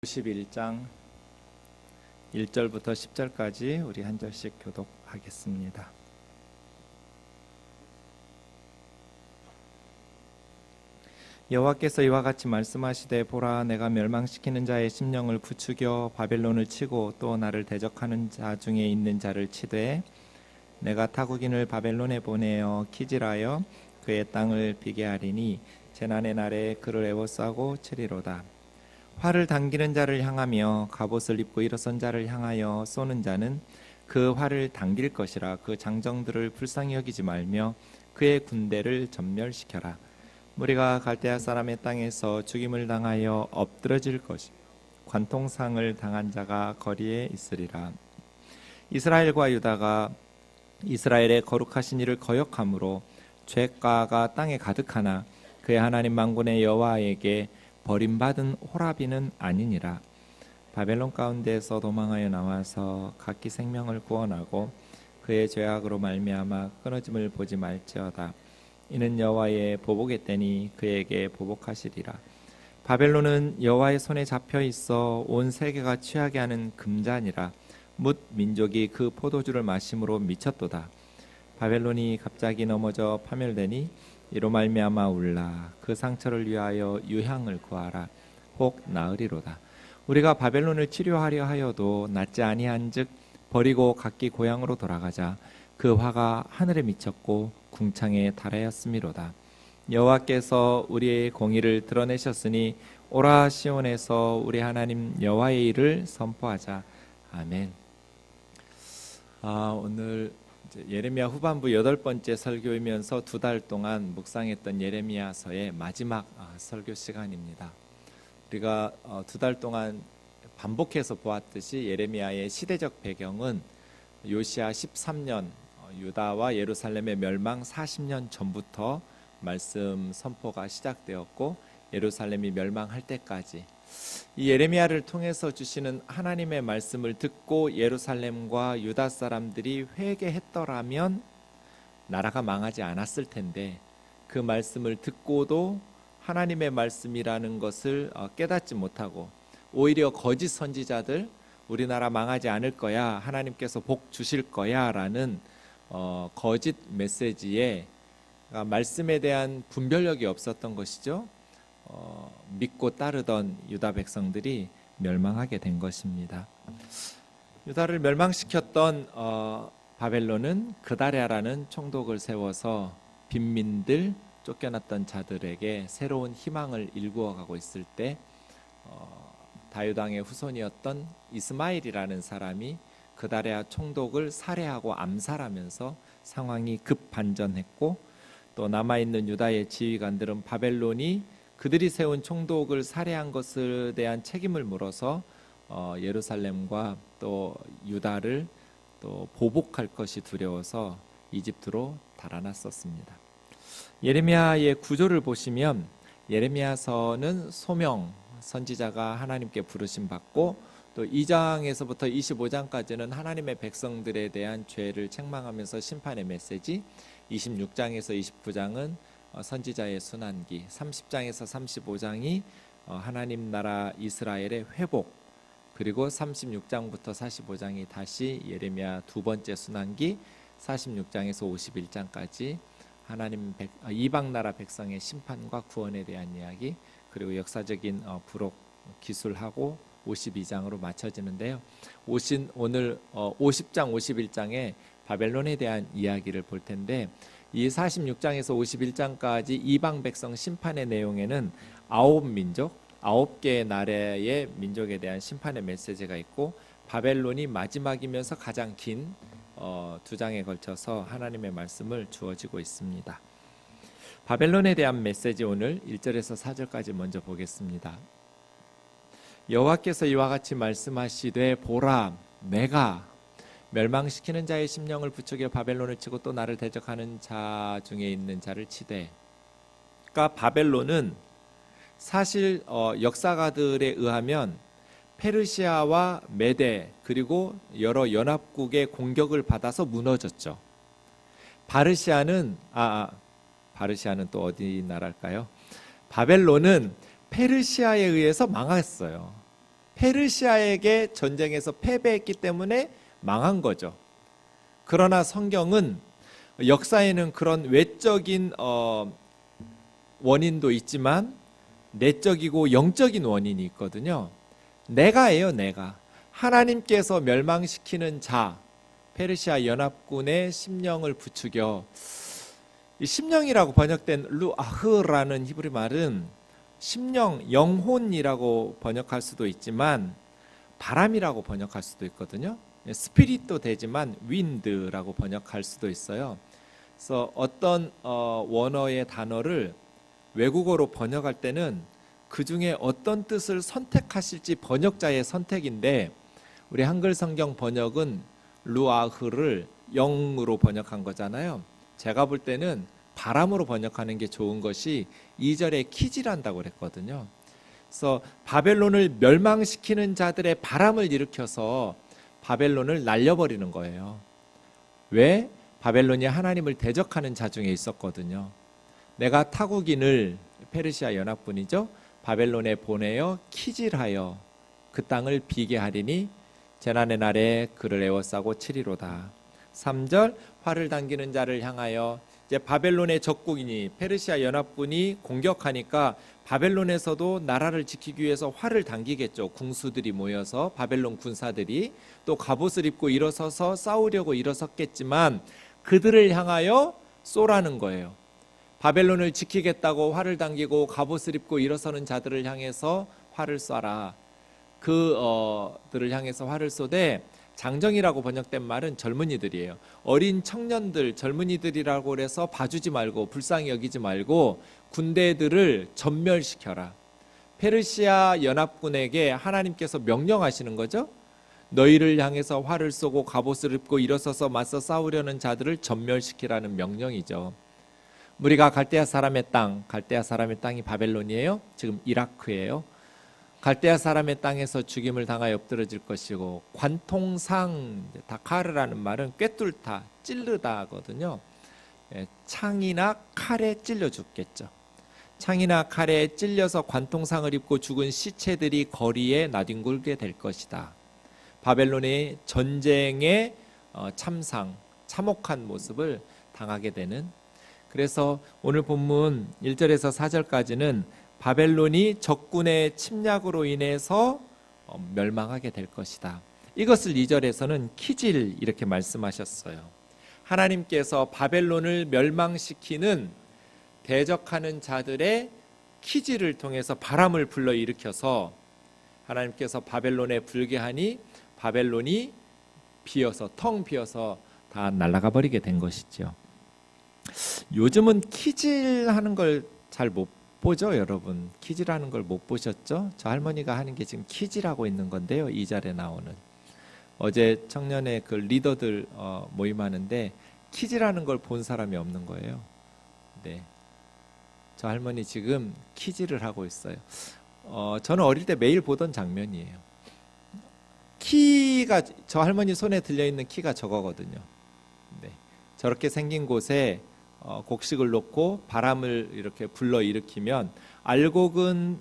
51장 1절부터 10절까지 우리 한 절씩 교독하겠습니다. 여호와께서 이와 같이 말씀하시되 보라, 내가 멸망시키는 자의 심령을 부추겨 바벨론을 치고 또 나를 대적하는 자 중에 있는 자를 치되 내가 타국인을 바벨론에 보내어 키질하여 그의 땅을 비게 하리니 재난의 날에 그를 애워싸고 치리로다. 활을 당기는 자를 향하며 갑옷을 입고 일어선 자를 향하여 쏘는 자는 그 활을 당길 것이라. 그 장정들을 불쌍히 여기지 말며 그의 군대를 전멸시켜라. 무리가 갈대아 사람의 땅에서 죽임을 당하여 엎드러질 것이 관통상을 당한 자가 거리에 있으리라. 이스라엘과 유다가 이스라엘의 거룩하신 이를 거역함으로 죄가가 땅에 가득하나 그의 하나님 만군의 여호와에게 버림받은 호라비는 아니니라. 바벨론 가운데에서 도망하여 나와서 각기 생명을 구원하고 그의 죄악으로 말미암아 끊어짐을 보지 말지어다. 이는 여호와의 보복의 때니 그에게 보복하시리라. 바벨론은 여호와의 손에 잡혀 있어 온 세계가 취하게 하는 금잔이라. 뭇 민족이 그 포도주를 마심으로 미쳤도다. 바벨론이 갑자기 넘어져 파멸되니 이로 말미암아 울라. 그 상처를 위하여 유향을 구하라. 혹 나으리로다. 우리가 바벨론을 치료하려 하여도 낫지 아니한즉 버리고 각기 고향으로 돌아가자. 그 화가 하늘에 미쳤고 궁창에 달하였음이로다. 여호와께서 우리의 공의를 드러내셨으니 오라, 시온에서 우리 하나님 여호와의 일을 선포하자. 아멘. 오늘 예레미야 후반부 8번째 설교이면서 2달 동안 묵상했던 예레미야서의 마지막 설교 시간입니다. 우리가 2달 동안 반복해서 보았듯이 예레미야의 시대적 배경은 요시야 13년 유다와 예루살렘의 멸망 40년 전부터 말씀 선포가 시작되었고 예루살렘이 멸망할 때까지 이 예레미야를 통해서 주시는 하나님의 말씀을 듣고 예루살렘과 유다 사람들이 회개했더라면 나라가 망하지 않았을 텐데 그 말씀을 듣고도 하나님의 말씀이라는 것을 깨닫지 못하고 오히려 거짓 선지자들, 우리나라 망하지 않을 거야, 하나님께서 복 주실 거야 라는 거짓 메시지에 말씀에 대한 분별력이 없었던 것이죠. 믿고 따르던 유다 백성들이 멸망하게 된 것입니다. 유다를 멸망시켰던 바벨론은 그다랴라는 총독을 세워서 빈민들, 쫓겨났던 자들에게 새로운 희망을 일구어가고 있을 때 다윗왕의 후손이었던 이스마엘이라는 사람이 그다랴 총독을 살해하고 암살하면서 상황이 급반전했고, 또 남아있는 유다의 지휘관들은 바벨론이 그들이 세운 총독을 살해한 것에 대한 책임을 물어서 예루살렘과 또 유다를 또 보복할 것이 두려워서 이집트로 달아났었습니다. 예레미야의 구조를 보시면 예레미야서는 소명, 선지자가 하나님께 부르심 받고, 또 2장에서부터 25장까지는 하나님의 백성들에 대한 죄를 책망하면서 심판의 메시지, 26장에서 29장은 선지자의 순환기, 30장에서 35장이 하나님 나라 이스라엘의 회복, 그리고 36장부터 45장이 다시 예레미야 두 번째 순환기, 46장에서 51장까지 하나님 이방 나라 백성의 심판과 구원에 대한 이야기, 그리고 역사적인 부록 기술하고 52장으로 맞춰지는데요. 오늘 50장, 51장에 바벨론에 대한 이야기를 볼 텐데, 이 46장에서 51장까지 이방 백성 심판의 내용에는 9민족, 9개의 나라의 민족에 대한 심판의 메시지가 있고, 바벨론이 마지막이면서 가장 긴 2장에 걸쳐서 하나님의 말씀을 주어지고 있습니다. 바벨론에 대한 메시지 오늘 1절에서 4절까지 먼저 보겠습니다. 여호와께서 이와 같이 말씀하시되 보라, 내가 멸망시키는 자의 심령을 부추겨 바벨론을 치고 또 나를 대적하는 자 중에 있는 자를 치되. 그러니까 바벨론은 사실 역사가들에 의하면 페르시아와 메데 그리고 여러 연합국의 공격을 받아서 무너졌죠. 바르시아는 또 어디 나라일까요? 바벨론은 페르시아에 의해서 망했어요. 페르시아에게 전쟁에서 패배했기 때문에 망한 거죠. 그러나 성경은 역사에는 그런 외적인 원인도 있지만 내적이고 영적인 원인이 있거든요. 내가예요, 내가. 하나님께서 멸망시키는 자, 페르시아 연합군의 심령을 부추겨. 이 심령이라고 번역된 루아흐라는 히브리 말은 심령, 영혼이라고 번역할 수도 있지만 바람이라고 번역할 수도 있거든요. 스피릿도 되지만 윈드라고 번역할 수도 있어요. 그래서 어떤 원어의 단어를 외국어로 번역할 때는 그 중에 어떤 뜻을 선택하실지 번역자의 선택인데, 우리 한글 성경 번역은 루아흐를 영으로 번역한 거잖아요. 제가 볼 때는 바람으로 번역하는 게 좋은 것이 2절에 키질한다고 그랬거든요. 그래서 바벨론을 멸망시키는 자들의 바람을 일으켜서 바벨론을 날려버리는 거예요. 왜? 바벨론이 하나님을 대적하는 자 중에 있었거든요. 내가 타국인을, 페르시아 연합군이죠, 바벨론에 보내어 키질하여 그 땅을 비게 하리니 재난의 날에 그를 에워싸고 치리로다. 3절, 활을 당기는 자를 향하여, 이제 바벨론의 적국인이, 페르시아 연합군이 공격하니까 바벨론에서도 나라를 지키기 위해서 활을 당기겠죠. 궁수들이 모여서, 바벨론 군사들이 또 갑옷을 입고 일어서서 싸우려고 일어섰겠지만 그들을 향하여 쏘라는 거예요. 바벨론을 지키겠다고 활을 당기고 갑옷을 입고 일어서는 자들을 향해서 활을 쏴라. 그들을 향해서 활을 쏘되, 장정이라고 번역된 말은 젊은이들이에요. 어린 청년들, 젊은이들이라고 해서 봐주지 말고 불쌍히 여기지 말고 군대들을 전멸시켜라. 페르시아 연합군에게 하나님께서 명령하시는 거죠. 너희를 향해서 활을 쏘고 갑옷을 입고 일어서서 맞서 싸우려는 자들을 전멸시키라는 명령이죠. 우리가 갈대아 사람의 땅, 갈대아 사람의 땅이 바벨론이에요. 지금 이라크예요. 갈대아 사람의 땅에서 죽임을 당하여 엎드러질 것이고, 관통상, 다카르라는 말은 꿰뚫다, 찔르다거든요. 창이나 칼에 찔려 죽겠죠. 창이나 칼에 찔려서 관통상을 입고 죽은 시체들이 거리에 나뒹굴게 될 것이다. 바벨론의 전쟁의 참상, 참혹한 모습을 당하게 되는. 그래서 오늘 본문 1절에서 4절까지는 바벨론이 적군의 침략으로 인해서 멸망하게 될 것이다. 이것을 2절에서는 키질 이렇게 말씀하셨어요. 하나님께서 바벨론을 멸망시키는 대적하는 자들의 키질을 통해서 바람을 불러일으켜서 하나님께서 바벨론에 불게 하니 바벨론이 비어서, 텅 비어서 다 날아가 버리게 된 것이죠. 요즘은 키질하는 걸 잘 못 보죠, 여러분? 키질하는 걸 못 보셨죠? 저 할머니가 하는 게 지금 키질하고 있는 건데요, 2절에 나오는. 어제 청년의 그 리더들 모임하는데 키질하는 걸 본 사람이 없는 거예요. 네, 저 할머니 지금 키질을 하고 있어요. 저는 어릴 때 매일 보던 장면이에요. 키가, 저 할머니 손에 들려있는 키가 저거거든요. 네, 저렇게 생긴 곳에 곡식을 놓고 바람을 이렇게 불러일으키면 알곡은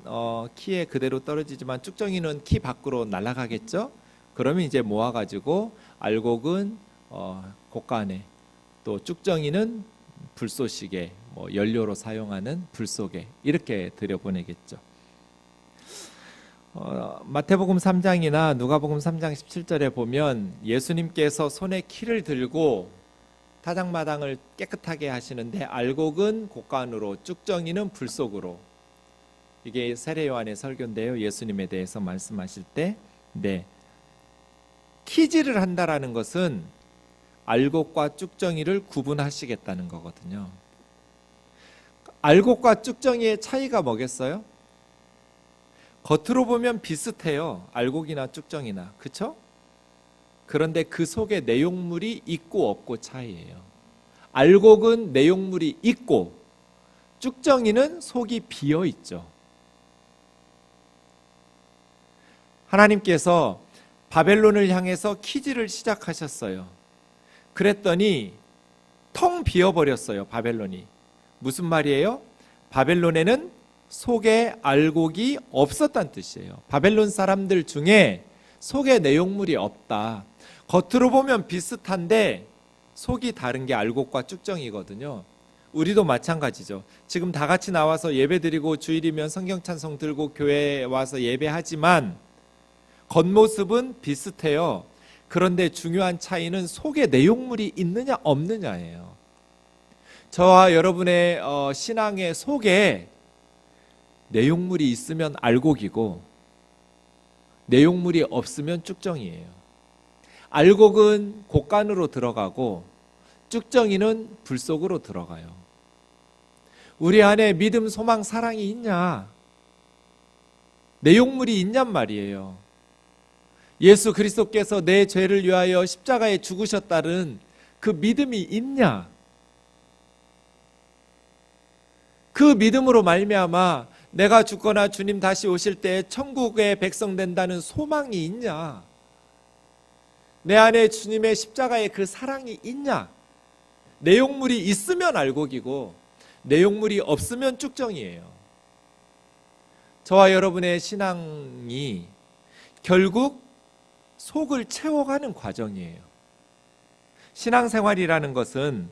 키에 그대로 떨어지지만 쭉정이는 키 밖으로 날아가겠죠. 그러면 이제 모아가지고 알곡은 곡간에, 또 쭉정이는 불쏘시개, 연료로 사용하는 불쏘개, 이렇게 들여보내겠죠. 마태복음 3장이나 누가복음 3장 17절에 보면 예수님께서 손에 키를 들고 타작마당을 깨끗하게 하시는데 알곡은 곡간으로, 쭉정이는 불속으로. 이게 세례요한의 설교인데요, 예수님에 대해서 말씀하실 때. 네, 키질을 한다라는 것은 알곡과 쭉정이를 구분하시겠다는 거거든요. 알곡과 쭉정이의 차이가 뭐겠어요? 겉으로 보면 비슷해요, 알곡이나 쭉정이나, 그렇죠? 그런데 그 속에 내용물이 있고 없고 차이예요. 알곡은 내용물이 있고 쭉정이는 속이 비어 있죠. 하나님께서 바벨론을 향해서 키질을 시작하셨어요. 그랬더니 텅 비어버렸어요, 바벨론이. 무슨 말이에요? 바벨론에는 속에 알곡이 없었다는 뜻이에요. 바벨론 사람들 중에 속에 내용물이 없다. 겉으로 보면 비슷한데 속이 다른 게 알곡과 쭉정이거든요. 우리도 마찬가지죠. 지금 다 같이 나와서 예배드리고 주일이면 성경 찬송 들고 교회에 와서 예배하지만 겉모습은 비슷해요. 그런데 중요한 차이는 속에 내용물이 있느냐 없느냐예요. 저와 여러분의 신앙의 속에 내용물이 있으면 알곡이고 내용물이 없으면 쭉정이에요. 알곡은 곡간으로 들어가고 쭉정이는 불 속으로 들어가요. 우리 안에 믿음, 소망, 사랑이 있냐? 내용물이 있냔 말이에요. 예수 그리스도께서 내 죄를 위하여 십자가에 죽으셨다는 그 믿음이 있냐? 그 믿음으로 말미암아 내가 죽거나 주님 다시 오실 때 천국의 백성 된다는 소망이 있냐? 내 안에 주님의 십자가의 그 사랑이 있냐? 내용물이 있으면 알곡이고 내용물이 없으면 쭉정이에요. 저와 여러분의 신앙이 결국 속을 채워가는 과정이에요. 신앙생활이라는 것은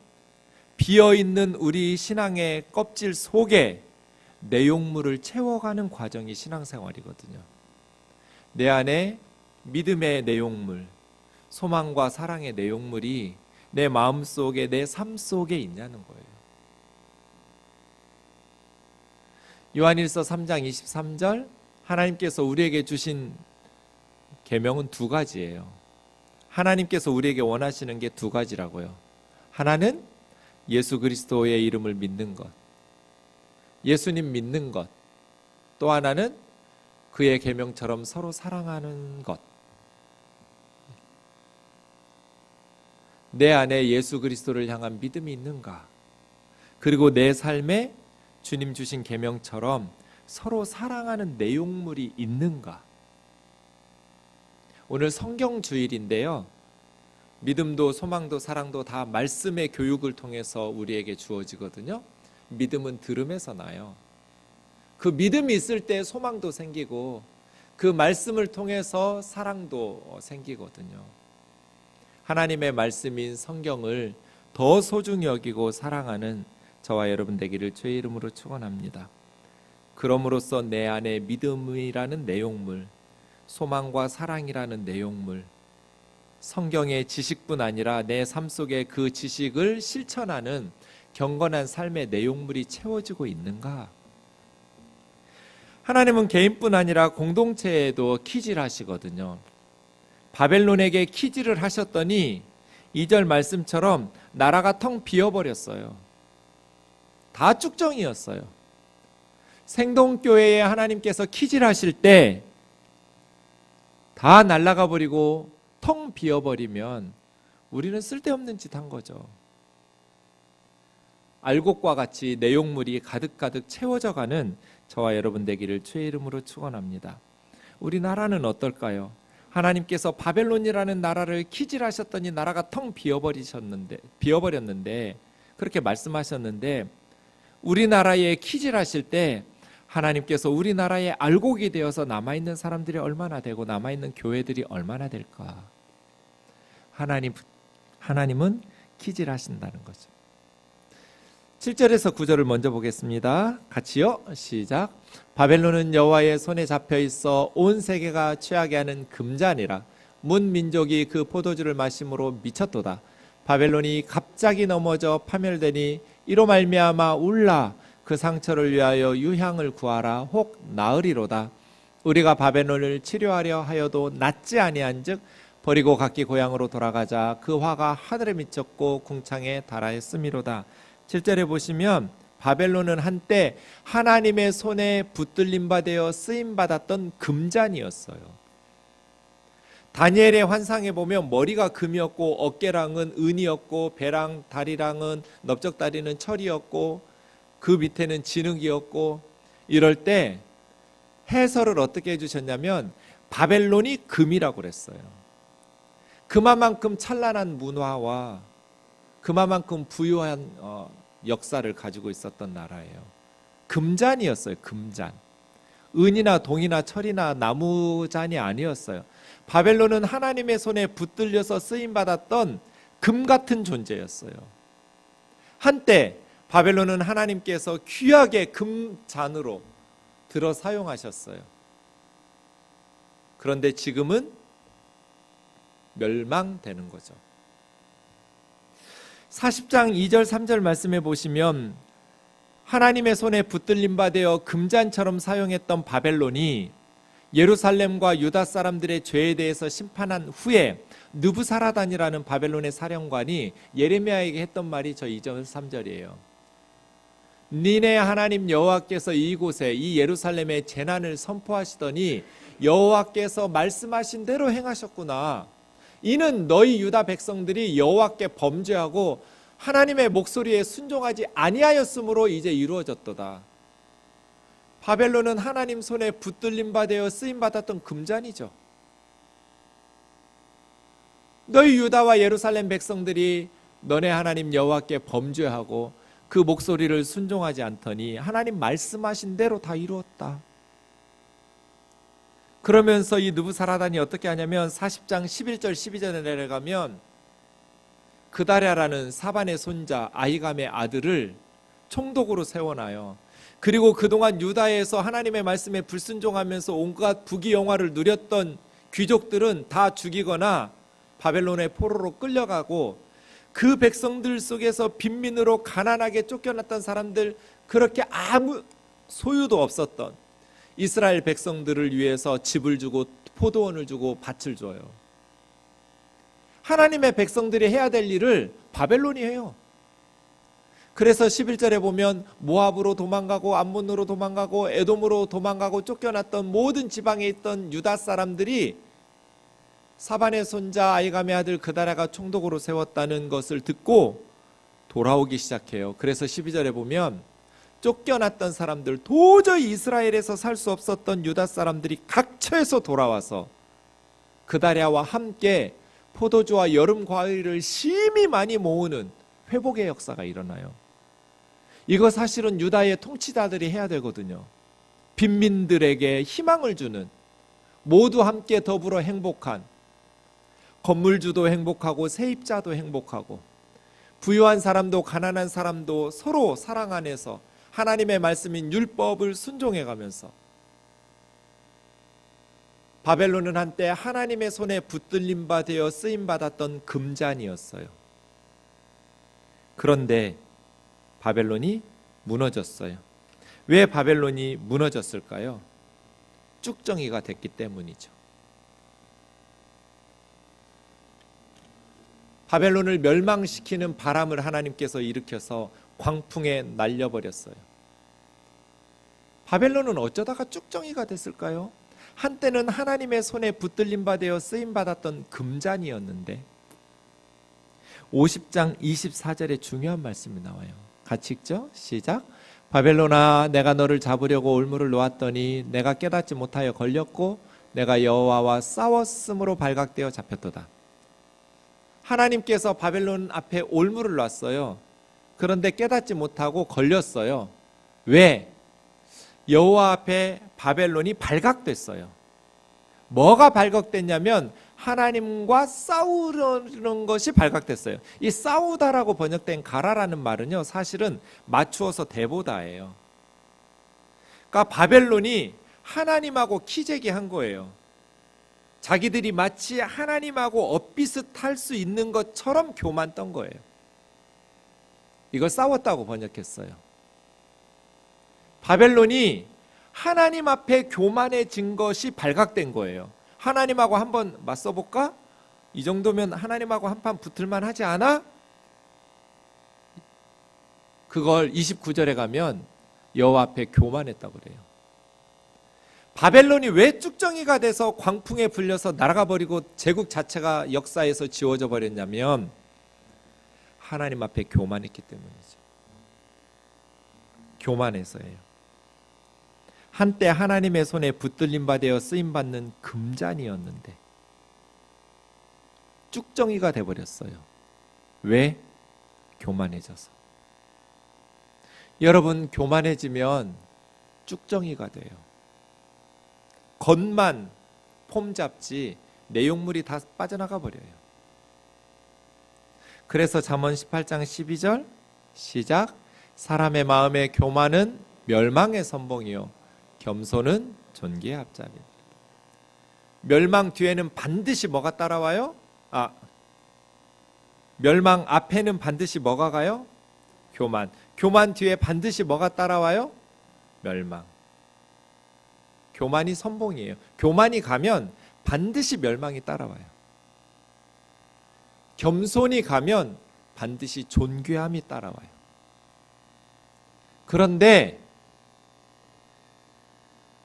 비어있는 우리 신앙의 껍질 속에 내용물을 채워가는 과정이 신앙생활이거든요. 내 안에 믿음의 내용물, 소망과 사랑의 내용물이 내 마음 속에, 내 삶 속에 있냐는 거예요. 요한일서 3장 23절, 하나님께서 우리에게 주신 계명은 두 가지예요. 하나님께서 우리에게 원하시는 게 두 가지라고요. 하나는 예수 그리스도의 이름을 믿는 것, 예수님 믿는 것. 또 하나는 그의 계명처럼 서로 사랑하는 것. 내 안에 예수 그리스도를 향한 믿음이 있는가? 그리고 내 삶에 주님 주신 계명처럼 서로 사랑하는 내용물이 있는가? 오늘 성경 주일인데요. 믿음도 소망도 사랑도 다 말씀의 교육을 통해서 우리에게 주어지거든요. 믿음은 들음에서 나요. 그 믿음이 있을 때 소망도 생기고 그 말씀을 통해서 사랑도 생기거든요. 하나님의 말씀인 성경을 더 소중히 여기고 사랑하는 저와 여러분 되기를 주의 이름으로 축원합니다. 그럼으로써 내 안에 믿음이라는 내용물, 소망과 사랑이라는 내용물, 성경의 지식뿐 아니라 내 삶 속에 그 지식을 실천하는 경건한 삶의 내용물이 채워지고 있는가? 하나님은 개인뿐 아니라 공동체에도 키질 하시거든요. 바벨론에게 키질을 하셨더니 2절 말씀처럼 나라가 텅 비어버렸어요. 다 쭉정이었어요. 생동교회에 하나님께서 키질하실 때 다 날아가 버리고 텅 비어버리면 우리는 쓸데없는 짓 한 거죠. 알곡과 같이 내용물이 가득가득 채워져가는 저와 여러분 되기를 주의 이름으로 축원합니다. 우리나라는 어떨까요? 하나님께서 바벨론이라는 나라를 키질하셨더니 나라가 텅 비어버렸는데 그렇게 말씀하셨는데 우리나라에 키질하실 때 하나님께서 우리나라에 알곡이 되어서 남아있는 사람들이 얼마나 되고 남아있는 교회들이 얼마나 될까? 하나님은 키질하신다는 거죠. 7절에서 9절을 먼저 보겠습니다. 같이요. 시작. 바벨론은 여호와의 손에 잡혀 있어 온 세계가 취하게 하는 금잔이라. 문 민족이 그 포도주를 마심으로 미쳤도다. 바벨론이 갑자기 넘어져 파멸되니 이로 말미암아 울라. 그 상처를 위하여 유향을 구하라. 혹 나으리로다. 우리가 바벨론을 치료하려 하여도 낫지 아니한즉 버리고 각기 고향으로 돌아가자. 그 화가 하늘에 미쳤고 궁창에 달하였음이로다. 7절에 보시면 바벨론은 한때 하나님의 손에 붙들림 받아 쓰임 받았던 금잔이었어요. 다니엘의 환상에 보면 머리가 금이었고 어깨랑은 은이었고 배랑 다리랑은 넓적다리는 철이었고 그 밑에는 진흙이었고 이럴 때 해설을 어떻게 해주셨냐면 바벨론이 금이라고 그랬어요. 그만큼 찬란한 문화와 그만큼 부유한 역사를 가지고 있었던 나라예요. 금잔이었어요. 금잔. 은이나 동이나 철이나 나무잔이 아니었어요. 바벨론은 하나님의 손에 붙들려서 쓰임받았던 금 같은 존재였어요. 한때 바벨론은 하나님께서 귀하게 금잔으로 들어 사용하셨어요. 그런데 지금은 멸망되는 거죠. 40장 2절 3절 말씀해 보시면 하나님의 손에 붙들림 바 되어 금잔처럼 사용했던 바벨론이 예루살렘과 유다 사람들의 죄에 대해서 심판한 후에 느부사라단이라는 바벨론의 사령관이 예레미야에게 했던 말이 저 2절 3절이에요. 니네 하나님 여호와께서 이곳에 이 예루살렘에 재난을 선포하시더니 여호와께서 말씀하신 대로 행하셨구나. 이는 너희 유다 백성들이 여호와께 범죄하고 하나님의 목소리에 순종하지 아니하였으므로 이제 이루어졌도다. 바벨론은 하나님 손에 붙들림 바 되어 쓰임 받았던 금잔이죠. 너희 유다와 예루살렘 백성들이 너네 하나님 여호와께 범죄하고 그 목소리를 순종하지 않더니 하나님 말씀하신 대로 다 이루었다. 그러면서 이 느부사라단이 어떻게 하냐면 40장 11절 12절에 내려가면 그다랴라는 사반의 손자 아히감의 아들을 총독으로 세워놔요. 그리고 그동안 유다에서 하나님의 말씀에 불순종하면서 온갖 부귀영화를 누렸던 귀족들은 다 죽이거나 바벨론의 포로로 끌려가고 그 백성들 속에서 빈민으로 가난하게 쫓겨났던 사람들, 그렇게 아무 소유도 없었던 이스라엘 백성들을 위해서 집을 주고 포도원을 주고 밭을 줘요. 하나님의 백성들이 해야 될 일을 바벨론이 해요. 그래서 11절에 보면 모압으로 도망가고 암몬으로 도망가고 에돔으로 도망가고 쫓겨났던 모든 지방에 있던 유다 사람들이 사반의 손자 아히감의 아들 그다랴가 총독으로 세웠다는 것을 듣고 돌아오기 시작해요. 그래서 12절에 보면 쫓겨났던 사람들, 도저히 이스라엘에서 살 수 없었던 유다 사람들이 각처에서 돌아와서 그다랴와 함께 포도주와 여름 과일을 심히 많이 모으는 회복의 역사가 일어나요. 이거 사실은 유다의 통치자들이 해야 되거든요. 빈민들에게 희망을 주는, 모두 함께 더불어 행복한, 건물주도 행복하고 세입자도 행복하고 부유한 사람도 가난한 사람도 서로 사랑 안에서 하나님의 말씀인 율법을 순종해가면서, 바벨론은 한때 하나님의 손에 붙들림 바 되어 쓰임받았던 금잔이었어요. 그런데 바벨론이 무너졌어요. 왜 바벨론이 무너졌을까요? 쭉정이가 됐기 때문이죠. 바벨론을 멸망시키는 바람을 하나님께서 일으켜서 광풍에 날려버렸어요. 바벨론은 어쩌다가 쭉정이가 됐을까요? 한때는 하나님의 손에 붙들림 바 되어 쓰임받았던 금잔이었는데 50장 24절에 중요한 말씀이 나와요. 같이 읽죠? 시작. 바벨론아, 내가 너를 잡으려고 올무를 놓았더니 내가 깨닫지 못하여 걸렸고 내가 여호와와 싸웠으므로 발각되어 잡혔도다. 하나님께서 바벨론 앞에 올무를 놨어요. 그런데 깨닫지 못하고 걸렸어요. 왜? 여호와 앞에 바벨론이 발각됐어요. 뭐가 발각됐냐면 하나님과 싸우려는 것이 발각됐어요. 이 싸우다라고 번역된 가라라는 말은요, 사실은 맞추어서 대보다예요. 그러니까 바벨론이 하나님하고 키재기한 거예요. 자기들이 마치 하나님하고 엇비슷할 수 있는 것처럼 교만 떤 거예요. 이걸 싸웠다고 번역했어요. 바벨론이 하나님 앞에 교만해진 것이 발각된 거예요. 하나님하고 한번 맞서볼까? 이 정도면 하나님하고 한판 붙을만 하지 않아? 그걸 29절에 가면 여호와 앞에 교만했다고 그래요. 바벨론이 왜 쭉정이가 돼서 광풍에 불려서 날아가 버리고 제국 자체가 역사에서 지워져 버렸냐면 하나님 앞에 교만했기 때문이죠. 교만해서예요. 한때 하나님의 손에 붙들림 바 되어 쓰임받는 금잔이었는데 쭉정이가 돼버렸어요. 왜? 교만해져서. 여러분, 교만해지면 쭉정이가 돼요. 겉만 폼 잡지 내용물이 다 빠져나가 버려요. 그래서 잠언 18장 12절 시작. 사람의 마음의 교만은 멸망의 선봉이요 겸손은 존귀의 앞잡이. 멸망 뒤에는 반드시 뭐가 따라와요? 멸망 앞에는 반드시 뭐가 가요? 교만. 교만 뒤에 반드시 뭐가 따라와요? 멸망. 교만이 선봉이에요. 교만이 가면 반드시 멸망이 따라와요. 겸손이 가면 반드시 존귀함이 따라와요. 그런데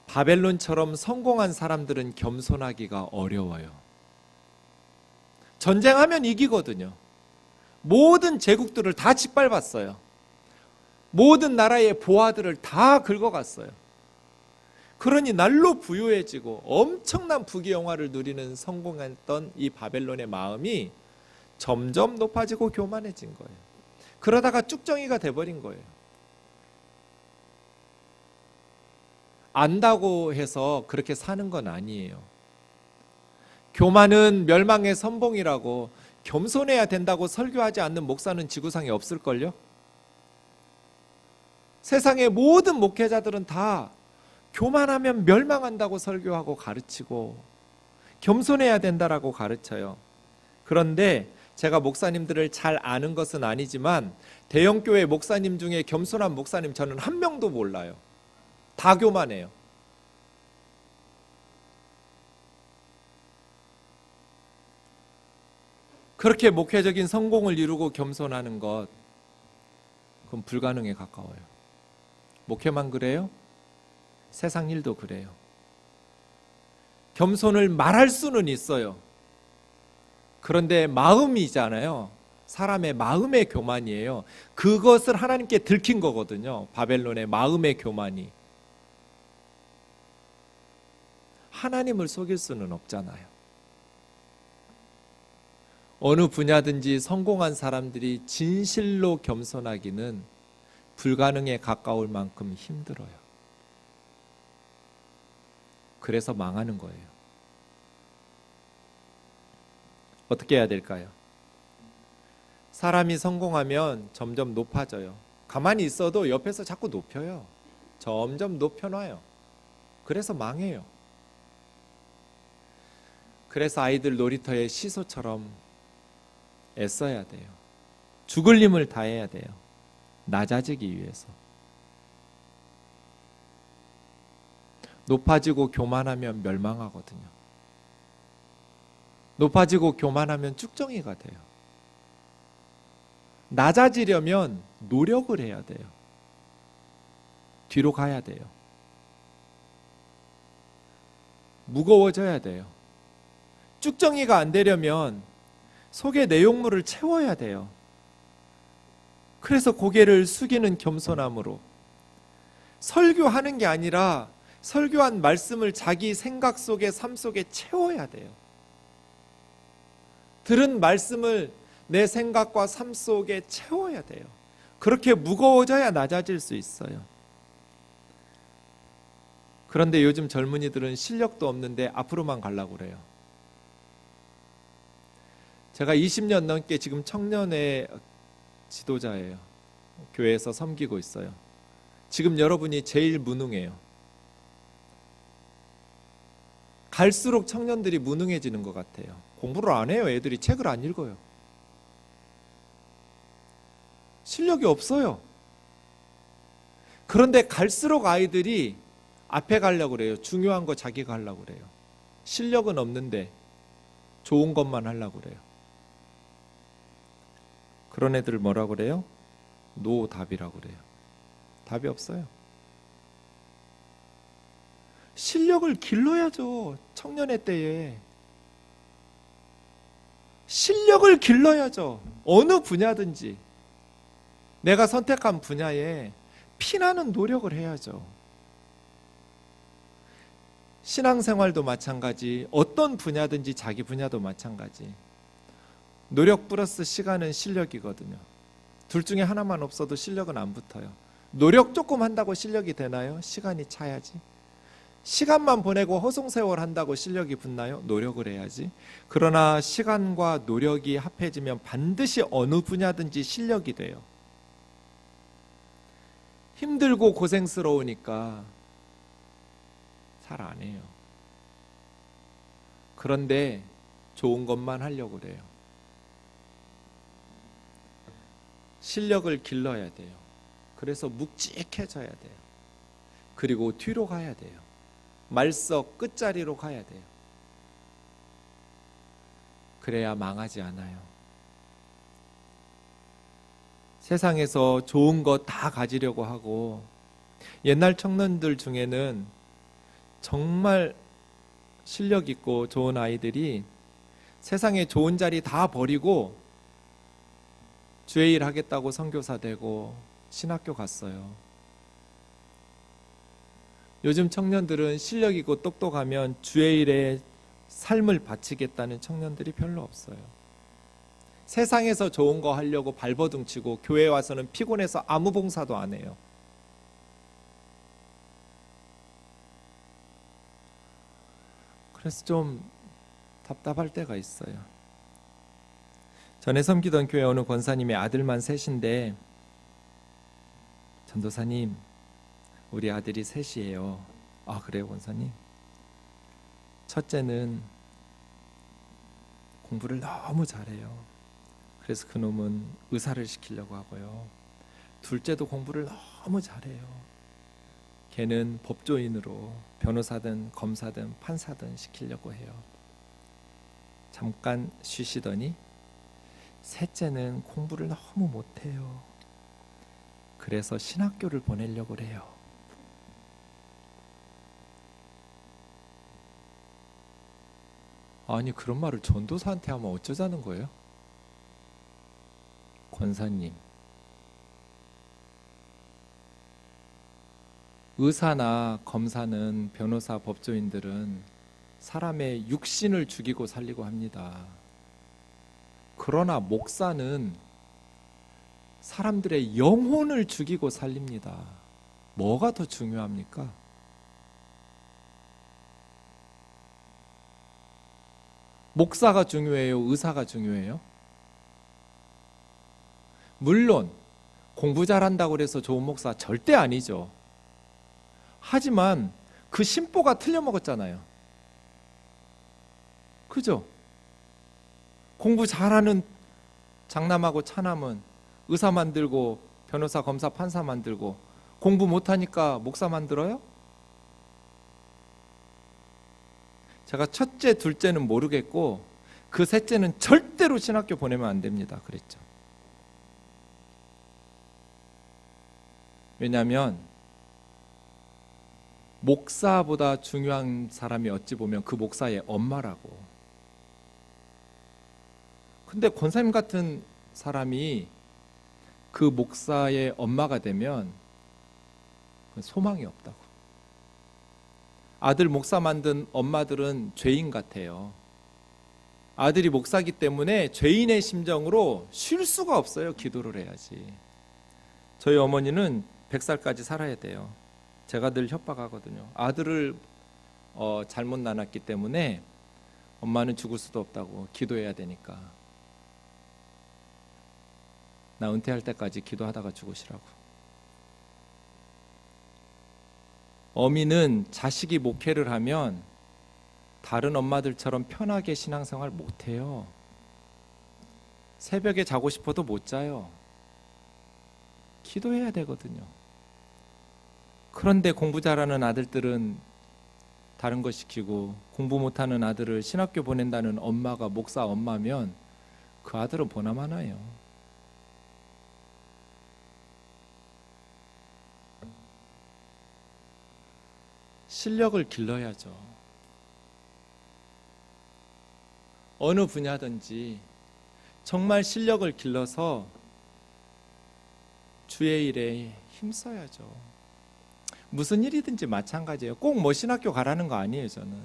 바벨론처럼 성공한 사람들은 겸손하기가 어려워요. 전쟁하면 이기거든요. 모든 제국들을 다 짓밟았어요. 모든 나라의 보아들을 다 긁어갔어요. 그러니 날로 부유해지고 엄청난 부귀영화를 누리는 성공했던 이 바벨론의 마음이 점점 높아지고 교만해진 거예요. 그러다가 쭉정이가 돼버린 거예요. 안다고 해서 그렇게 사는 건 아니에요. 교만은 멸망의 선봉이라고 겸손해야 된다고 설교하지 않는 목사는 지구상에 없을걸요? 세상의 모든 목회자들은 다 교만하면 멸망한다고 설교하고 가르치고 겸손해야 된다라고 가르쳐요. 그런데 제가 목사님들을 잘 아는 것은 아니지만 대형교회 목사님 중에 겸손한 목사님 저는 한 명도 몰라요. 다 교만해요. 그렇게 목회적인 성공을 이루고 겸손하는 것, 그건 불가능에 가까워요. 목회만 그래요? 세상 일도 그래요. 겸손을 말할 수는 있어요. 그런데 마음이잖아요. 사람의 마음의 교만이에요. 그것을 하나님께 들킨 거거든요. 바벨론의 마음의 교만이. 하나님을 속일 수는 없잖아요. 어느 분야든지 성공한 사람들이 진실로 겸손하기는 불가능에 가까울 만큼 힘들어요. 그래서 망하는 거예요. 어떻게 해야 될까요? 사람이 성공하면 점점 높아져요. 가만히 있어도 옆에서 자꾸 높여요. 점점 높여놔요. 그래서 망해요. 그래서 아이들 놀이터의 시소처럼 애써야 돼요. 죽을 힘을 다해야 돼요. 낮아지기 위해서. 높아지고 교만하면 멸망하거든요. 높아지고 교만하면 쭉정이가 돼요. 낮아지려면 노력을 해야 돼요. 뒤로 가야 돼요. 무거워져야 돼요. 쭉정이가 안 되려면 속의 내용물을 채워야 돼요. 그래서 고개를 숙이는 겸손함으로 설교하는 게 아니라 설교한 말씀을 자기 생각 속에 삶 속에 채워야 돼요. 들은 말씀을 내 생각과 삶 속에 채워야 돼요. 그렇게 무거워져야 낮아질 수 있어요. 그런데 요즘 젊은이들은 실력도 없는데 앞으로만 가려고 그래요. 제가 20년 넘게 지금 청년의 지도자예요. 교회에서 섬기고 있어요. 지금 여러분이 제일 무능해요. 갈수록 청년들이 무능해지는 것 같아요. 공부를 안 해요. 애들이 책을 안 읽어요. 실력이 없어요. 그런데 갈수록 아이들이 앞에 가려고 그래요. 중요한 거 자기가 하려고 그래요. 실력은 없는데 좋은 것만 하려고 그래요. 그런 애들 뭐라고 그래요? 노답이라고 그래요. 답이 없어요. 실력을 길러야죠. 청년의 때에. 실력을 길러야죠. 어느 분야든지 내가 선택한 분야에 피나는 노력을 해야죠. 신앙생활도 마찬가지, 어떤 분야든지 자기 분야도 마찬가지. 노력 플러스 시간은 실력이거든요. 둘 중에 하나만 없어도 실력은 안 붙어요. 노력 조금 한다고 실력이 되나요? 시간이 차야지. 시간만 보내고 허송세월 한다고 실력이 붙나요? 노력을 해야지. 그러나 시간과 노력이 합해지면 반드시 어느 분야든지 실력이 돼요. 힘들고 고생스러우니까 잘 안 해요. 그런데 좋은 것만 하려고 그래요. 실력을 길러야 돼요. 그래서 묵직해져야 돼요. 그리고 뒤로 가야 돼요. 말석 끝자리로 가야 돼요. 그래야 망하지 않아요. 세상에서 좋은 거 다 가지려고 하고, 옛날 청년들 중에는 정말 실력 있고 좋은 아이들이 세상에 좋은 자리 다 버리고 주의 일 하겠다고 선교사 되고 신학교 갔어요. 요즘 청년들은 실력 있고 똑똑하면 주의 일에 삶을 바치겠다는 청년들이 별로 없어요. 세상에서 좋은 거 하려고 발버둥 치고 교회 와서는 피곤해서 아무 봉사도 안 해요. 그래서 좀 답답할 때가 있어요. 전에 섬기던 교회 어느 권사님의 아들만 셋인데, 전도사님, 우리 아들이 셋이에요. 아, 그래요, 권사님? 첫째는 공부를 너무 잘해요. 그래서 그놈은 의사를 시키려고 하고요. 둘째도 공부를 너무 잘해요. 걔는 법조인으로 변호사든 검사든 판사든 시키려고 해요. 잠깐 쉬시더니 셋째는 공부를 너무 못해요. 그래서 신학교를 보내려고 해요. 아니, 그런 말을 전도사한테 하면 어쩌자는 거예요? 권사님, 의사나 검사는, 변호사, 법조인들은 사람의 육신을 죽이고 살리고 합니다. 그러나 목사는 사람들의 영혼을 죽이고 살립니다. 뭐가 더 중요합니까? 목사가 중요해요? 의사가 중요해요? 물론 공부 잘한다고 해서 좋은 목사 절대 아니죠. 하지만 그 심보가 틀려먹었잖아요. 그죠? 공부 잘하는 장남하고 차남은 의사 만들고 변호사, 검사, 판사 만들고, 공부 못하니까 목사 만들어요? 제가 첫째, 둘째는 모르겠고 그 셋째는 절대로 신학교 보내면 안 됩니다 그랬죠. 왜냐하면 목사보다 중요한 사람이 어찌 보면 그 목사의 엄마라고. 근데 권사님 같은 사람이 그 목사의 엄마가 되면 소망이 없다고. 아들 목사 만든 엄마들은 죄인 같아요. 아들이 목사기 때문에 죄인의 심정으로 쉴 수가 없어요. 기도를 해야지. 저희 어머니는 100살까지 살아야 돼요. 제가 늘 협박하거든요. 아들을 잘못 낳았기 때문에 엄마는 죽을 수도 없다고, 기도해야 되니까. 나 은퇴할 때까지 기도하다가 죽으시라고. 어미는 자식이 목회를 하면 다른 엄마들처럼 편하게 신앙생활 못해요. 새벽에 자고 싶어도 못 자요. 기도해야 되거든요. 그런데 공부 잘하는 아들들은 다른 거 시키고, 공부 못하는 아들을 신학교 보낸다는 엄마가 목사 엄마면 그 아들은 보나마나요. 실력을 길러야죠. 어느 분야든지 정말 실력을 길러서 주의 일에 힘써야죠. 무슨 일이든지 마찬가지예요. 꼭 뭐 신학교 가라는 거 아니에요, 저는.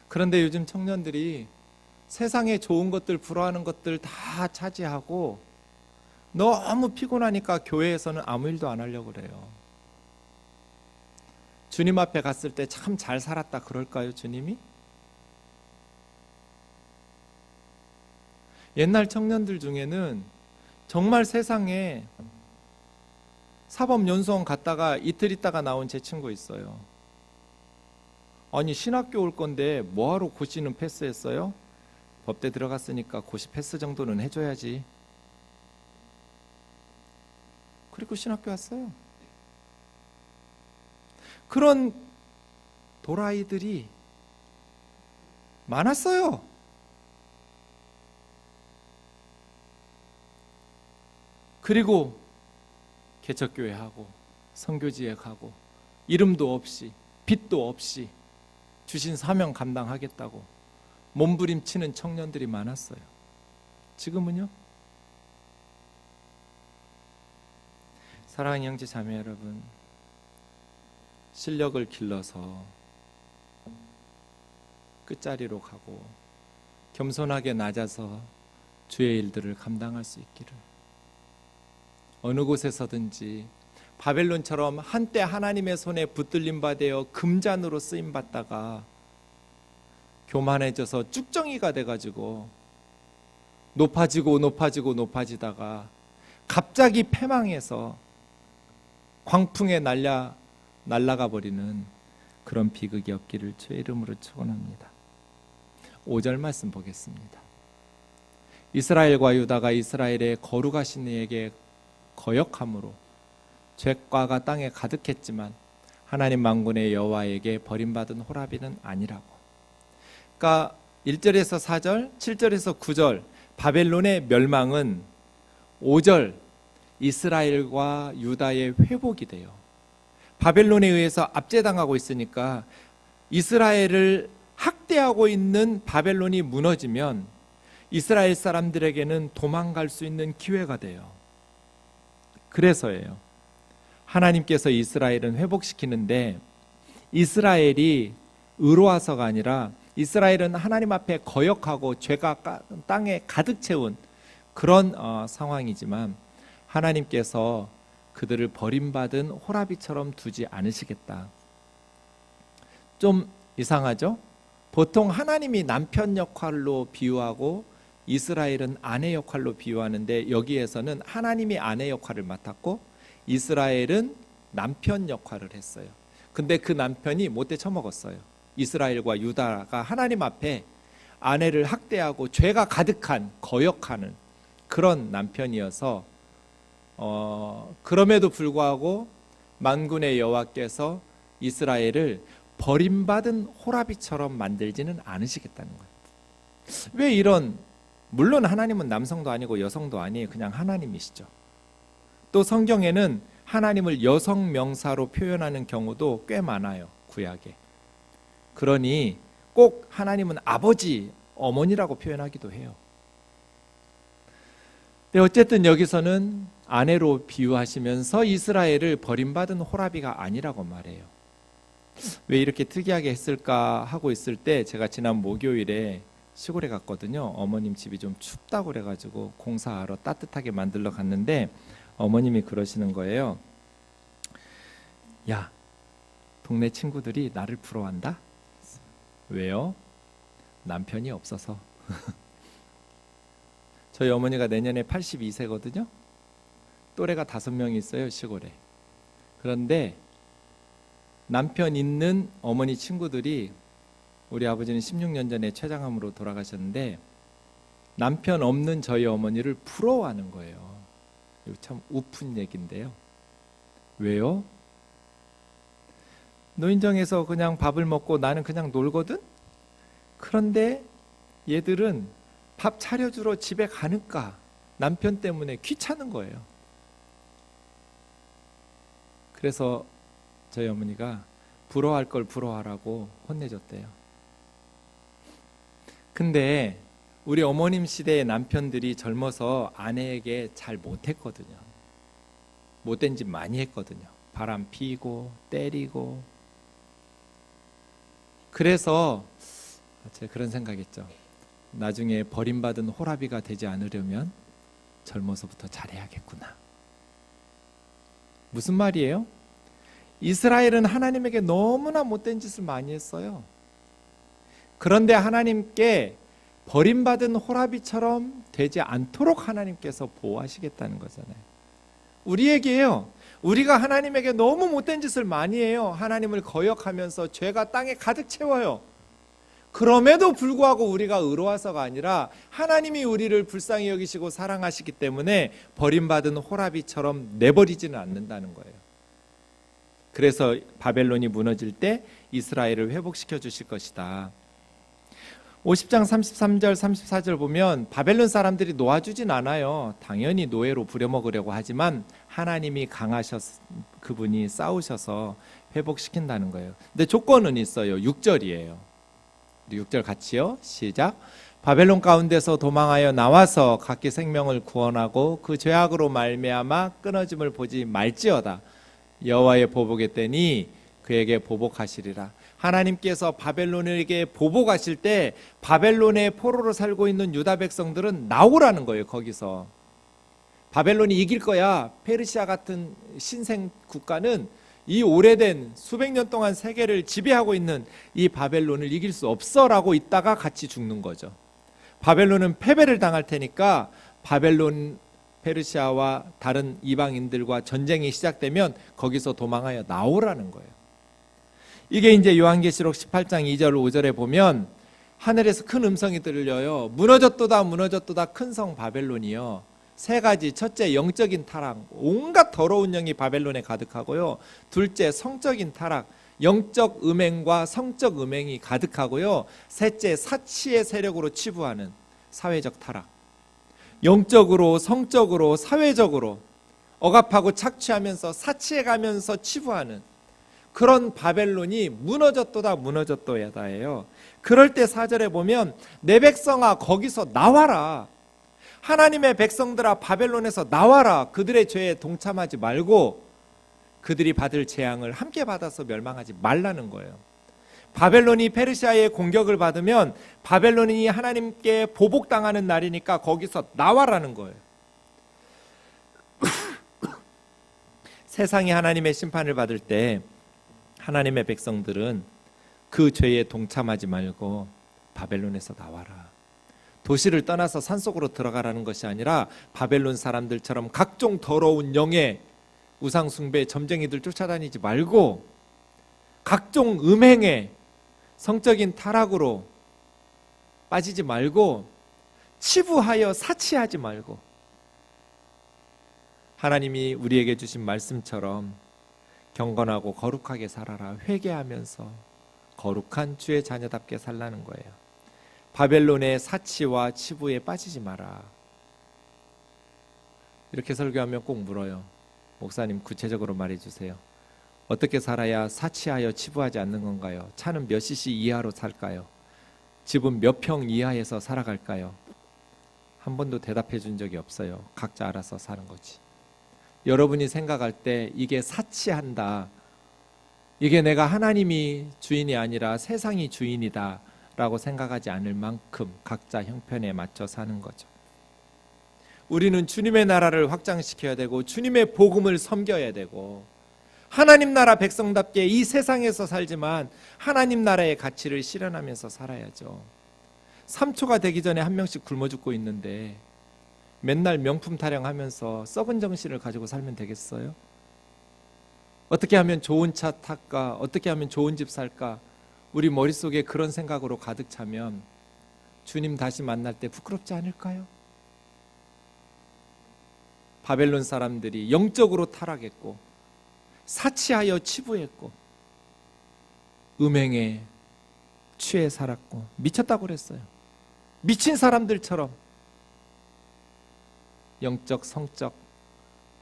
그런데 요즘 청년들이 세상에 좋은 것들, 불화하는 것들 다 차지하고 너무 피곤하니까 교회에서는 아무 일도 안 하려고 그래요. 주님 앞에 갔을 때 참 잘 살았다 그럴까요, 주님이? 옛날 청년들 중에는 정말 세상에 사법연수원 갔다가 이틀 있다가 나온 제 친구 있어요. 아니, 신학교 올 건데 뭐하러 고시는 패스했어요? 법대 들어갔으니까 고시 패스 정도는 해줘야지. 그리고 신학교 왔어요. 그런 도라이들이 많았어요. 그리고 개척교회 하고 선교지에 가고 이름도 없이 빚도 없이 주신 사명 감당하겠다고 몸부림치는 청년들이 많았어요. 지금은요? 사랑하는 형제 자매 여러분, 실력을 길러서 끝자리로 가고 겸손하게 낮아서 주의 일들을 감당할 수 있기를, 어느 곳에서든지 바벨론처럼 한때 하나님의 손에 붙들림 받아 금잔으로 쓰임 받다가 교만해져서 쭉정이가 돼가지고 높아지다가 갑자기 패망해서 광풍에 날아가 버리는 그런 비극이 없기를 주의 이름으로 축원합니다. 5절 말씀 보겠습니다. 이스라엘과 유다가 이스라엘의 거룩하신 이에게 거역함으로 죄과가 땅에 가득했지만 하나님 만군의 여호와에게 버림받은 호라비는 아니라고. 그러니까 1절에서 4절, 7절에서 9절 바벨론의 멸망은 5절 이스라엘과 유다의 회복이 돼요. 바벨론에 의해서 압제당하고 있으니까 이스라엘을 학대하고 있는 바벨론이 무너지면 이스라엘 사람들에게는 도망갈 수 있는 기회가 돼요. 그래서예요. 하나님께서 이스라엘은 회복시키는데 이스라엘이 의로워서가 아니라 이스라엘은 하나님 앞에 거역하고 죄가 땅에 가득 채운 그런 상황이지만 하나님께서 그들을 버림받은 호라비처럼 두지 않으시겠다. 좀 이상하죠? 보통 하나님이 남편 역할로 비유하고 이스라엘은 아내 역할로 비유하는데 여기에서는 하나님이 아내 역할을 맡았고 이스라엘은 남편 역할을 했어요. 근데 그 남편이 못돼 처먹었어요. 이스라엘과 유다가 하나님 앞에 아내를 학대하고 죄가 가득한 거역하는 그런 남편이어서 그럼에도 불구하고 만군의 여호와께서 이스라엘을 버림받은 호라비처럼 만들지는 않으시겠다는 거예요. 왜 이런, 물론 하나님은 남성도 아니고 여성도 아니에요. 그냥 하나님이시죠. 또 성경에는 하나님을 여성 명사로 표현하는 경우도 꽤 많아요. 구약에. 그러니 꼭 하나님은 아버지, 어머니라고 표현하기도 해요. 근데 어쨌든 여기서는 아내로 비유하시면서 이스라엘을 버림받은 호라비가 아니라고 말해요. 왜 이렇게 특이하게 했을까 하고 있을 때 제가 지난 목요일에 시골에 갔거든요. 어머님 집이 좀 춥다고 그래가지고 공사하러 따뜻하게 만들러 갔는데 어머님이 그러시는 거예요. 야, 동네 친구들이 나를 부러워한다? 왜요? 남편이 없어서. 저희 어머니가 내년에 82세거든요. 또래가 5명이 있어요, 시골에. 그런데 남편 있는 어머니 친구들이, 우리 아버지는 16년 전에 췌장암으로 돌아가셨는데 남편 없는 저희 어머니를 부러워하는 거예요. 이거 참 우픈 얘기인데요. 왜요? 노인정에서 그냥 밥을 먹고 나는 그냥 놀거든? 그런데 얘들은 밥 차려주러 집에 가니까 남편 때문에 귀찮은 거예요. 그래서 저희 어머니가 부러워할 걸 부러워하라고 혼내줬대요. 근데 우리 어머님 시대의 남편들이 젊어서 아내에게 잘 못했거든요. 못된 짓 많이 했거든요. 바람 피고 때리고. 그래서 제가 그런 생각했죠. 나중에 버림받은 호라비가 되지 않으려면 젊어서부터 잘해야겠구나. 무슨 말이에요? 이스라엘은 하나님에게 너무나 못된 짓을 많이 했어요. 그런데 하나님께 버림받은 호라비처럼 되지 않도록 하나님께서 보호하시겠다는 거잖아요. 우리에게요, 우리가 하나님에게 너무 못된 짓을 많이 해요. 하나님을 거역하면서 죄가 땅에 가득 채워요. 그럼에도 불구하고 우리가 의로워서가 아니라 하나님이 우리를 불쌍히 여기시고 사랑하시기 때문에 버림받은 호라비처럼 내버리지는 않는다는 거예요. 그래서 바벨론이 무너질 때 이스라엘을 회복시켜 주실 것이다. 50장 33절 34절 보면 바벨론 사람들이 놓아주진 않아요. 당연히 노예로 부려먹으려고 하지만 하나님이 그분이 싸우셔서 회복시킨다는 거예요. 근데 조건은 있어요. 6절이에요. 6절 같이요. 시작. 바벨론 가운데서 도망하여 나와서 각기 생명을 구원하고 그 죄악으로 말미암아 끊어짐을 보지 말지어다. 여호와의 보복의 때니 그에게 보복하시리라. 하나님께서 바벨론에게 보복하실 때 바벨론의 포로로 살고 있는 유다 백성들은 나오라는 거예요. 거기서 바벨론이 이길 거야. 페르시아 같은 신생 국가는 이 오래된 수백 년 동안 세계를 지배하고 있는 이 바벨론을 이길 수 없어라고 있다가 같이 죽는 거죠. 바벨론은 패배를 당할 테니까 바벨론 페르시아와 다른 이방인들과 전쟁이 시작되면 거기서 도망하여 나오라는 거예요. 이게 이제 요한계시록 18장 2절 5절에 보면 하늘에서 큰 음성이 들려요. 무너졌도다 무너졌도다 큰 성 바벨론이요. 세 가지. 첫째, 영적인 타락. 온갖 더러운 영이 바벨론에 가득하고요. 둘째, 성적인 타락. 영적 음행과 성적 음행이 가득하고요. 셋째, 사치의 세력으로 치부하는 사회적 타락. 영적으로, 성적으로, 사회적으로 억압하고 착취하면서 사치해가면서 치부하는 그런 바벨론이 무너졌도다 무너졌도다예요. 그럴 때 4절에 보면 내 백성아 거기서 나와라. 하나님의 백성들아 바벨론에서 나와라. 그들의 죄에 동참하지 말고 그들이 받을 재앙을 함께 받아서 멸망하지 말라는 거예요. 바벨론이 페르시아의 공격을 받으면 바벨론이 하나님께 보복당하는 날이니까 거기서 나와라는 거예요. 세상이 하나님의 심판을 받을 때 하나님의 백성들은 그 죄에 동참하지 말고 바벨론에서 나와라. 도시를 떠나서 산속으로 들어가라는 것이 아니라 바벨론 사람들처럼 각종 더러운 영의 우상숭배 점쟁이들 쫓아다니지 말고 각종 음행에 성적인 타락으로 빠지지 말고 치부하여 사치하지 말고 하나님이 우리에게 주신 말씀처럼 경건하고 거룩하게 살아라. 회개하면서 거룩한 주의 자녀답게 살라는 거예요. 바벨론의 사치와 치부에 빠지지 마라. 이렇게 설교하면 꼭 물어요. 목사님 구체적으로 말해주세요. 어떻게 살아야 사치하여 치부하지 않는 건가요? 차는 몇 cc 이하로 살까요? 집은 몇 평 이하에서 살아갈까요? 한 번도 대답해 준 적이 없어요. 각자 알아서 사는 거지. 여러분이 생각할 때 이게 사치한다, 이게 내가 하나님이 주인이 아니라 세상이 주인이다 라고 생각하지 않을 만큼 각자 형편에 맞춰 사는 거죠. 우리는 주님의 나라를 확장시켜야 되고 주님의 복음을 섬겨야 되고 하나님 나라 백성답게 이 세상에서 살지만 하나님 나라의 가치를 실현하면서 살아야죠. 3초가 되기 전에 한 명씩 굶어 죽고 있는데 맨날 명품 타령하면서 썩은 정신을 가지고 살면 되겠어요? 어떻게 하면 좋은 차 탈까? 어떻게 하면 좋은 집 살까? 우리 머릿속에 그런 생각으로 가득 차면 주님 다시 만날 때 부끄럽지 않을까요? 바벨론 사람들이 영적으로 타락했고 사치하여 치부했고 음행에 취해 살았고 미쳤다고 그랬어요. 미친 사람들처럼 영적, 성적,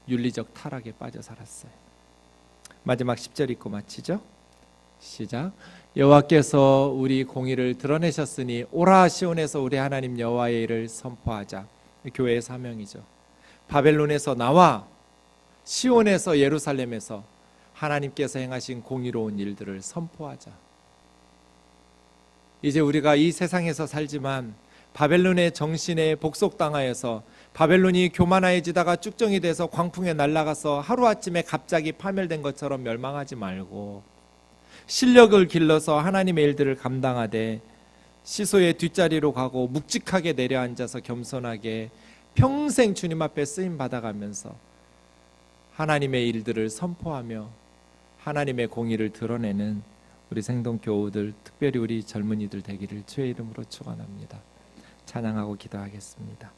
윤리적 타락에 빠져 살았어요. 마지막 10절 읽고 마치죠. 시작. 여호와께서 우리 공의를 드러내셨으니 오라 시온에서 우리 하나님 여호와의 일을 선포하자. 교회의 사명이죠. 바벨론에서 나와 시온에서 예루살렘에서 하나님께서 행하신 공의로운 일들을 선포하자. 이제 우리가 이 세상에서 살지만 바벨론의 정신에 복속당하여서 바벨론이 교만해지다가 쭉정이 돼서 광풍에 날아가서 하루아침에 갑자기 파멸된 것처럼 멸망하지 말고 실력을 길러서 하나님의 일들을 감당하되 시소의 뒷자리로 가고 묵직하게 내려앉아서 겸손하게 평생 주님 앞에 쓰임 받아가면서 하나님의 일들을 선포하며 하나님의 공의를 드러내는 우리 생동교우들, 특별히 우리 젊은이들 되기를 주의 이름으로 축원합니다. 찬양하고 기도하겠습니다.